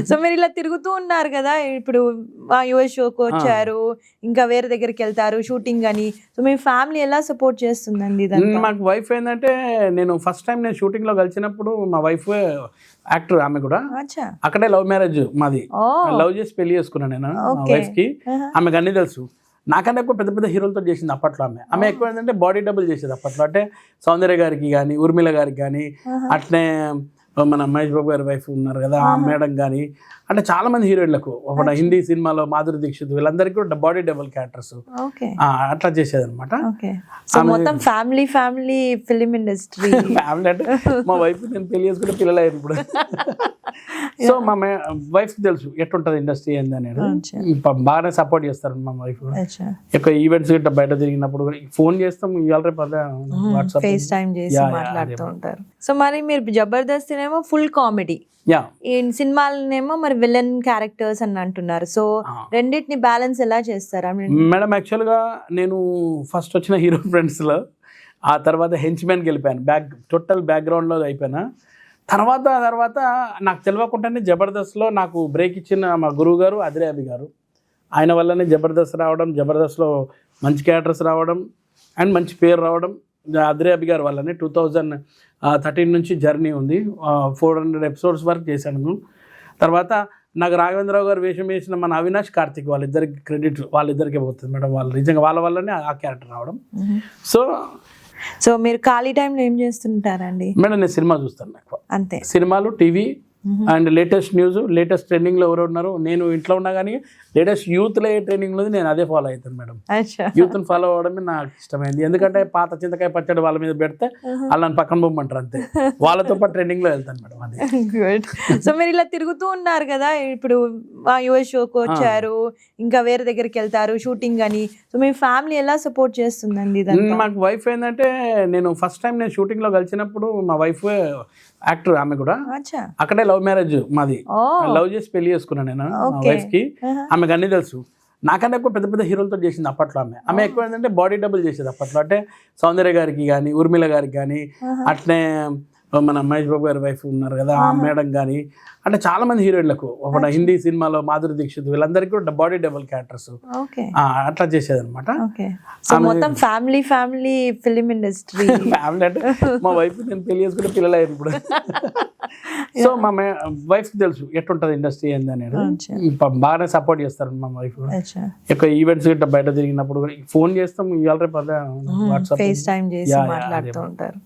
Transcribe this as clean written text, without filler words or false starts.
So మీరు ఇలా తిరుగుతూ ఉన్నారు కదా, ఇప్పుడు యుఎస్ షోకి వచ్చారు, ఇంకా వేరే దగ్గరికి వెళ్తారు షూటింగ్ అని. సో మీ ఫ్యామిలీ ఎలా సపోర్ట్ చేస్తుందండి ఇదంతా? మాకు వైఫ్ ఏంటంటే, నేను ఫస్ట్ టైం నేను షూటింగ్లో కలిసినప్పుడు మా వైఫ్ యాక్టర్, ఆమె కూడా అచ్చా. అక్కడే లవ్ మ్యారేజ్ మాది. ఓ లవ్ చేసి పెళ్లి చేసుకున్నాను నేను మా Okay. వైఫ్కి. ఆమెకు అన్నీ తెలుసు. నాకన్నా ఎక్కువ పెద్ద పెద్ద హీరోలతో చేసింది అప్పట్లో. ఆమె ఎక్కువ ఏంటంటే బాడీ డబుల్ చేసేది అప్పట్లో. అంటే సౌందర్య గారికి కానీ, ఊర్మిళ గారికి కానీ, అట్నే మన మహేష్ బాబు గారి వైఫ్ ఉన్నారు కదా ఆ మేడం కానీ, అంటే చాలా మంది హీరోయిన్లకు ఒక హిందీ సినిమాలో మాధురి దీక్షిత్ వీళ్ళందరికీ కూడా బాడీ డబుల్ క్యారెక్టర్స్ ఓకే అట్లా చేసేది అనమాట. ఓకే. సో మొత్తం ఫ్యామిలీ ఫిలిం ఇండస్ట్రీ. ఫ్యామిలీ అంటే మా వైఫ్ నేను పెళ్లి చేసుకుంటే పిల్లలు అయ్యారు ఇప్పుడు. సో మా వైఫ్కి తెలుసు ఎట్టుంటది ఇండస్ట్రీ ఏంది అనేది. బాగానే సపోర్ట్ చేస్తారు మా వైఫ్. ఎక్కువ ఈవెంట్స్ గిట్ట బయట తిరిగినప్పుడు ఫోన్ చేస్తాం, ఇవాళ రేపు వాట్సాప్ ఫేస్ టైం చేసి మాట్లాడుతూ ఉంటారు. సో మరి మీరు జబర్దస్త్ ఏమో ఫుల్ కామెడీ, ఈ సినిమాలనేమో మరి విలన్ క్యారెక్టర్స్ అని అంటున్నారు. సో రెండింటిని బ్యాలెన్స్ ఎలా చేస్తారా మేడం? యాక్చువల్గా నేను ఫస్ట్ వచ్చిన హీరో ఫ్రెండ్స్లో, ఆ తర్వాత హెంచ్మెన్కి వెళ్ళిపోయాను, టోటల్ బ్యాక్గ్రౌండ్లో అయిపోయినా. తర్వాత నాకు తెలియకుండానే జబర్దస్త్లో నాకు బ్రేక్ ఇచ్చిన మా గురువు గారు అద్రే అభి గారు. ఆయన వల్లనే జబర్దస్త్ రావడం, జబర్దస్త్లో మంచి క్యారెక్టర్స్ రావడం అండ్ మంచి పేరు రావడం అద్రే అభి గారి వల్లనే. 2013 నుంచి జర్నీ ఉంది, 400 ఎపిసోడ్స్ వరకు చేశాను. తర్వాత నాకు రాఘవేంద్రరావు గారు వేషం వేసిన మన అవినాష్ కార్తిక్ వాళ్ళిద్దరికి క్రెడిట్ వాళ్ళిద్దరికే పోతుంది మేడం. వాళ్ళు నిజంగా వాళ్ళ వల్లనే ఆ క్యారెక్టర్ రావడం. సో మీరు ఖాళీ టైంలో ఏం చేస్తుంటారండి? మేడం నేను సినిమా చూస్తాను ఎక్కువ, అంతే. సినిమాలు, TV and latest news, latest ట్రెండింగ్లో ఎవరు ఉన్నారు. నేను ఇంట్లో ఉన్నా కానీ లేటెస్ట్ యూత్లో ఏ ట్రెండింగ్లో నేను అదే ఫాలో అవుతాను మేడం. యూత్ని ఫాలో అవ్వడమే నాకు ఇష్టమైంది. ఎందుకంటే పాత చింతకాయ పచ్చడి వాళ్ళ మీద పెడితే వాళ్ళని పక్కన పొమ్మంటారు, అంతే. వాళ్ళతో పాటు ట్రెండింగ్లో వెళ్తాను మేడం. అది గుడ్. సో మీరు ఇలా తిరుగుతూ ఉన్నారు కదా, ఇప్పుడు యుఎస్ షోకి వచ్చారు, ఇంకా వేరే దగ్గరికి వెళ్తారు షూటింగ్ అని. సో మీ ఫ్యామిలీ ఎలా సపోర్ట్ చేస్తుందండి ఇదంతా? మాకు వైఫ్ ఏంటంటే, నేను ఫస్ట్ టైం నేను షూటింగ్లో కలిసినప్పుడు మా వైఫ్ యాక్టర్, ఆమె కూడా అక్కడే లవ్ మ్యారేజ్ మాది. లవ్ చేసి పెళ్లి చేసుకున్నాను నేను మా వైఫ్కి. ఆమెకు అన్నీ తెలుసు. నాకన్నా ఎక్కువ పెద్ద పెద్ద హీరోలతో చేసింది అప్పట్లో. ఆమె ఎక్కువ ఏంటంటే బాడీ డబుల్ చేసేది అప్పట్లో. అంటే సౌందర్య గారికి కానీ, ఊర్మిళ గారికి కానీ, అట్నే మన మహేష్ బాబు గారి వైఫ్ ఉన్నారు కదా ఆ మేడం కానీ, అంటే చాలా మంది హీరోయిన్లకు ఒక హిందీ సినిమాలో మాధురి దీక్షిత్ వీళ్ళందరికీ కూడా బాడీ డబుల్ క్యారెక్టర్స్ అట్లా చేసేది అనమాట. సో మొత్తం ఫ్యామిలీ ఫిలిం ఇండస్ట్రీ. ఫ్యామిలీ అంటే మా వైఫ్ నేను పెళ్లి చేసుకుంటే పిల్లలు అయ్యారు ఇప్పుడు. సో మా వైఫ్కి తెలుసు ఎట్టుంటది ఇండస్ట్రీ ఏంది అనేది. బాగానే సపోర్ట్ చేస్తారు మా వైఫ్. ఎక్కువ ఈవెంట్స్ గిట్ట బయట తిరిగినప్పుడు ఫోన్ చేస్తాం, ఇవాళ రేపు వాట్సాప్ ఫేస్ టైం చేసి మాట్లాడుతూ ఉంటారు.